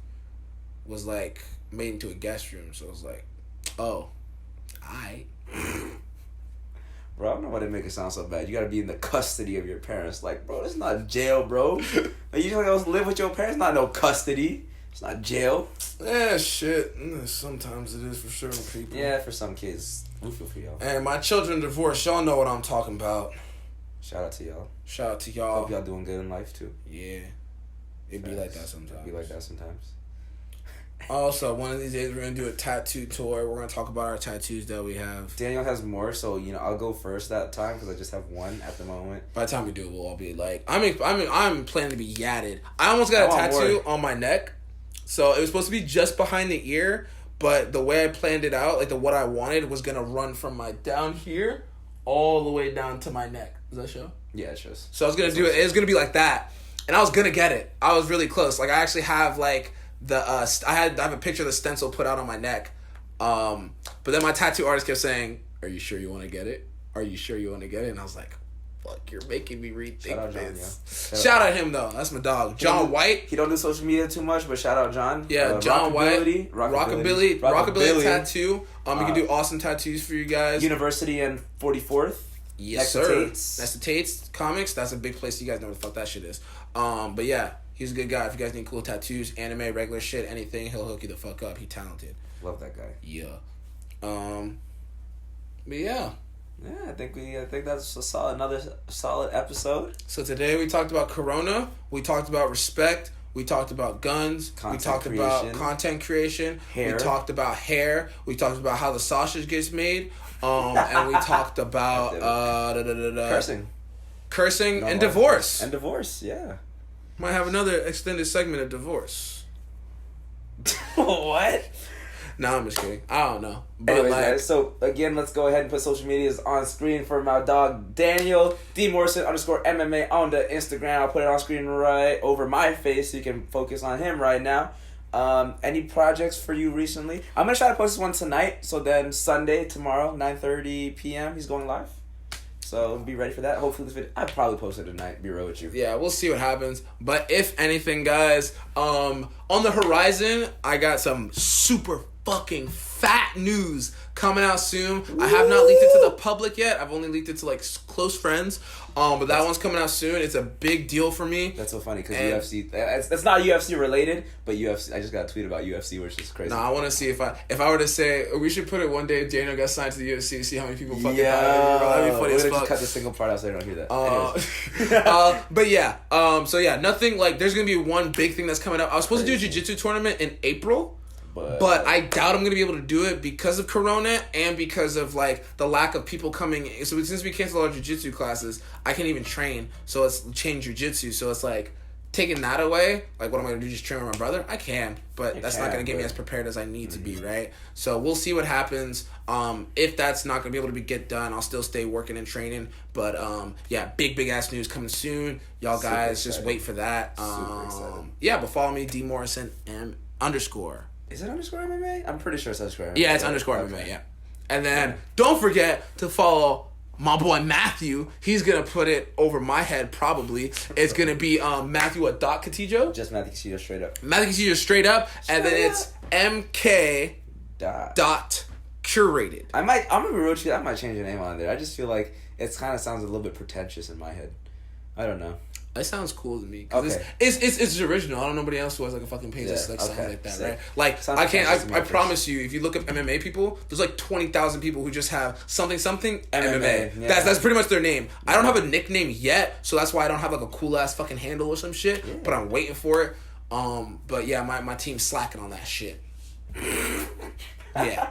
like made into a guest room. So I was like, oh, alright. Bro, I don't know why they make it sound so bad. You gotta be in the custody of your parents. Like, bro, it's not jail, bro. Like, you just live with your parents. Not no custody. It's not jail. Yeah, shit. Sometimes it is for certain people. Yeah, for some kids. We feel for y'all. And my children divorced. Y'all know what I'm talking about. Shout out to y'all. Shout out to y'all. Hope y'all doing good in life, too. Yeah. It'd be like that sometimes. It'd be like that sometimes. Also, one of these days we're going to do a tattoo tour. We're going to talk about our tattoos that we have. Daniel has more, so, I'll go first that time because I just have one at the moment. By the time we do it, we'll all be like... I'm planning to be yadded. I almost got a tattoo on my neck. So it was supposed to be just behind the ear, but the way I planned it out, like what I wanted, was gonna run from my down here all the way down to my neck. Does that show? Yeah, it shows. So I was gonna do it. It was gonna be like that, and I was gonna get it. I was really close. Like I actually have like the I have a picture of the stencil put out on my neck. But then my tattoo artist kept saying, "Are you sure you want to get it? Are you sure you want to get it?" And I was like, fuck, you're making me rethink this. Shout out him though. That's my dog. John White. He don't do social media too much, but shout out John. Yeah, John White. Rockabilly tattoo. You can do awesome tattoos for you guys. University and 44th. Yes, sir. That's the Tate's Comics. That's a big place. You guys know what the fuck that shit is. But yeah, he's a good guy. If you guys need cool tattoos, anime, regular shit, anything, he'll hook you the fuck up. He's talented. Love that guy. Yeah. But yeah. Yeah, I think that's another solid episode. So today we talked about Corona, we talked about respect, we talked about guns, we talked about content creation, hair. We talked about hair, we talked about how the sausage gets made, and we talked about cursing and divorce. And divorce, yeah. Might have another extended segment of divorce. What? No, I'm just kidding. I don't know. But anyways, guys, so again, let's go ahead and put social medias on screen for my dog Daniel D_Morrison_ on the Instagram. I'll put it on screen right over my face so you can focus on him right now. Any projects for you recently? I'm gonna try to post this one tonight. So then Sunday, tomorrow, 9:30 p.m. he's going live. So be ready for that. Hopefully this video, I'll probably post it tonight. Be real with you. Yeah, we'll see what happens. But if anything, guys, on the horizon, I got some super fucking fat news coming out soon. I have not leaked it to the public yet. I've only leaked it to like close friends. But that one's coming out soon. It's a big deal for me. That's so funny because UFC. It's not UFC related, but UFC. I just got a tweet about UFC, which is crazy. Nah, I want to see if I were to say we should put it one day. Daniel got signed to the UFC. See how many people fucking. Yeah, that'd be funny as fuck. Just cut the single part out so they don't hear that. But yeah. So yeah, nothing like. There's gonna be one big thing that's coming up. I was supposed to do a jiu-jitsu tournament in April. But I doubt I'm going to be able to do it because of Corona and because of, like, the lack of people coming. So since we canceled our jiu-jitsu classes, I can't even train. So it's chain jiu-jitsu. So it's, like, taking that away, like, what am I going to do, just train with my brother? I can, but that's not going to get me as prepared as I need to be, right? So we'll see what happens. If that's not going to be able to get done, I'll still stay working and training. But, yeah, big-ass news coming soon. Y'all guys, just wait for that. Super excited. Yeah, but follow me, D_Morrison _. Is it _MMA? I'm pretty sure it's _MMA. Yeah, it's _MMA, yeah. And then don't forget to follow my boy Matthew. He's going to put it over my head probably. It's going to be Matthew Katijo. Just Matthew Katijo straight up. Matthew Katijo straight up. And then it's MK dot curated. I'm going to be real with you. I might change the name on there. I just feel like it kind of sounds a little bit pretentious in my head. I don't know. It sounds cool to me. Okay. It's original. I don't know nobody else who has like a fucking page that sounds like that, right? Like I promise you, if you look up MMA people, there's like 20,000 people who just have something MMA. Yeah. That's pretty much their name. Yeah. I don't have a nickname yet, so that's why I don't have like a cool ass fucking handle or some shit. Yeah. But I'm waiting for it. But yeah, my team's slacking on that shit. Yeah.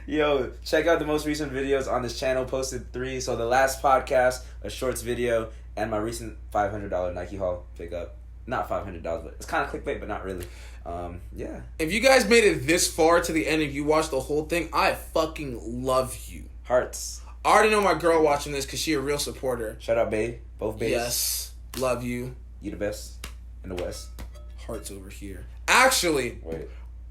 Yo, check out the most recent videos on this channel. Posted 3. So the last podcast, a shorts video, and my recent $500 Nike haul pickup. Not $500, but it's kind of clickbait, but not really. Yeah. If you guys made it this far to the end, if you watched the whole thing, I fucking love you. Hearts. I already know my girl watching this because she a real supporter. Shout out, babe. Both babes. Yes. Love you. You the best in the West. Hearts over here. Actually, wait.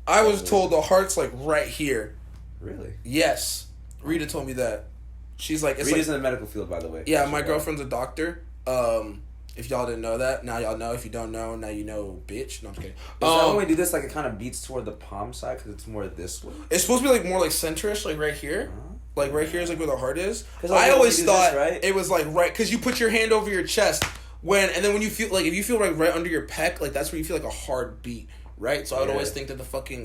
I was told the heart's like right here. Really? Yes. Rita told me that. She's like... Rita's in the medical field, by the way. Yeah, my girlfriend's a doctor. If y'all didn't know that, now y'all know. If you don't know, now you know, bitch. No, I'm just kidding. Is that when we do this, like, it kind of beats toward the palm side because it's more this way? It's supposed to be, like, more, like, centrish, like, right here. Like, right here is, like, where the heart is. Like, I always thought this, right? it was, like, right... Because you put your hand over your chest and then when you feel... Like, if you feel, like, right under your pec, like, that's where you feel, like, a hard beat, right? So I would always think that the fucking,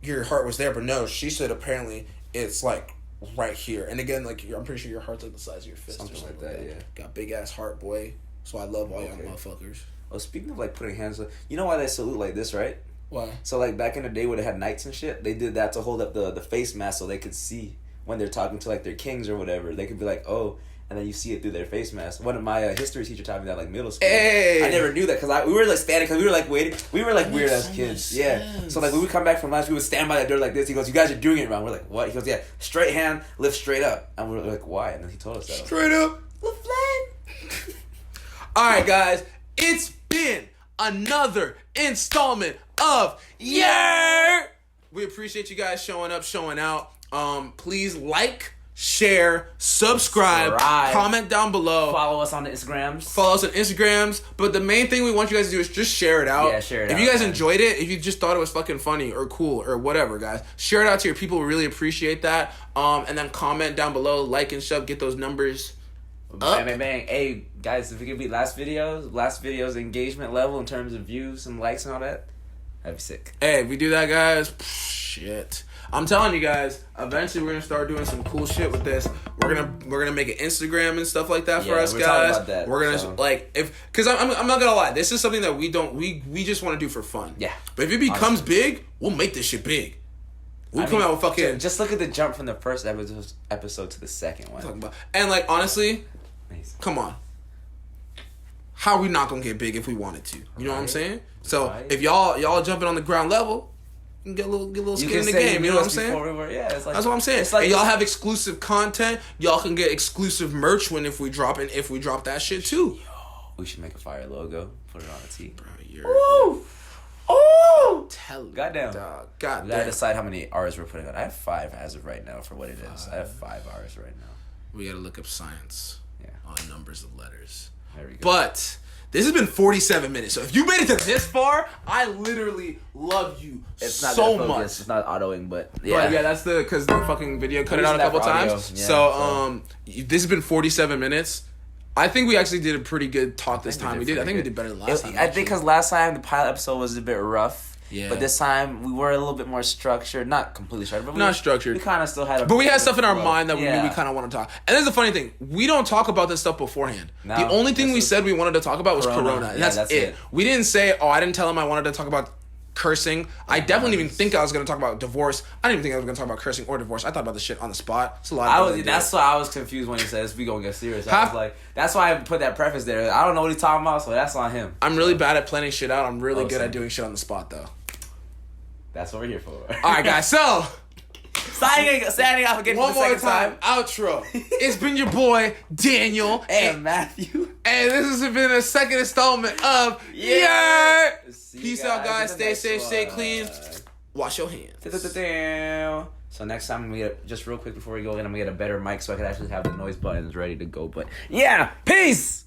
your heart was there. But no, she said apparently it's, like... right here. And again, like, I'm pretty sure your heart's like the size of your fist. Something like that, yeah. Got big ass heart, boy. So I love all y'all motherfuckers. Oh, speaking of, like, putting hands... You know why they salute like this, right? Why? So, like, back in the day where they had knights and shit, they did that to hold up the face mask so they could see when they're talking to, like, their kings or whatever. They could be like, oh... And then you see it through their face mask. One of my history teacher taught me that, like, middle school. Hey! I never knew that because we were, like, standing because we were, like, waiting. We were, like, weird as kids. Yeah. So, like, when we would come back from lunch, we would stand by the door like this. He goes, you guys are doing it wrong. We're like, what? He goes, yeah, straight hand, lift straight up. And we're like, why? And then he told us that. Straight up. Lift flat. All right, guys. It's been another installment of YERRRRR. We appreciate you guys showing up, showing out. Please like, share, subscribe, comment down below. Follow us on the Instagrams. Follow us on Instagrams. But the main thing we want you guys to do is just share it out. Yeah, share it out. If you guys enjoyed it, if you just thought it was fucking funny or cool or whatever, guys, share it out to your people. We really appreciate that. And then comment down below, like and shove, get those numbers up. Bang, bang, bang. Hey, guys, if it could be last video's engagement level in terms of views and likes and all that, that'd be sick. Hey, if we do that, guys, shit. I'm telling you guys, eventually we're gonna start doing some cool shit with this. We're gonna make an Instagram and stuff like that for us, we're guys. talking about that, we're gonna like because I'm not gonna lie, this is something that we just want to do for fun. Yeah. But if it becomes big, we'll make this shit big. We'll come out with fucking. Just look at the jump from the first episode to the second one. And like honestly, Amazing. come on. How are we not gonna get big if we wanted to? You know what I'm saying? So if y'all jumping on the ground level. Get a little skin in the game, you know what I'm saying? It's like, that's what I'm saying. It's like, and y'all have exclusive content. Y'all can get exclusive merch if we drop that shit too. Yo, we should make a fire logo, put it on a tee. Bro, Ooh! Ooh! Tell me, Goddamn. dog. We gotta decide how many R's we're putting on. I have 5 as of right now for what it is. I have 5 R's right now. We gotta look up science. Yeah. On numbers of letters. There we go. But this has been 47 minutes. So if you made it to this far, I literally love you so much. It's not autoing, but yeah. But yeah, that's because the fucking video cut it out a couple times. Yeah, so this has been 47 minutes. I think we actually did a pretty good talk this time. I think we did better than last time. I think because last time the pilot episode was a bit rough. Yeah. But this time we were a little bit more structured. Not completely structured, but structured. We kind of still had But we had stuff in our mind that we knew we kind of want to talk. And there's the funny thing. We don't talk about this stuff beforehand. No, the only thing we said we wanted to talk about was Corona. And that's it. We didn't say, I didn't tell him I wanted to talk about cursing. I definitely didn't even think I was going to talk about divorce. I didn't even think I was going to talk about cursing or divorce. I thought about the shit on the spot. It's a lot. That's why I was confused when he says we gonna get serious. I was like, that's why I put that preface there. I don't know what he's talking about, so that's on him. I'm really bad at planning shit out. I'm really good at doing shit on the spot, though. That's what we're here for. All right, guys. So signing off again. One more time. Outro. It's been your boy Daniel and Matthew, and this has been a second installment of YERRRRR. Peace out, guys. Stay safe, stay clean. Wash your hands. So next time I'm gonna just real quick before we go in, I'm gonna get a better mic so I can actually have the noise buttons ready to go. But yeah, peace.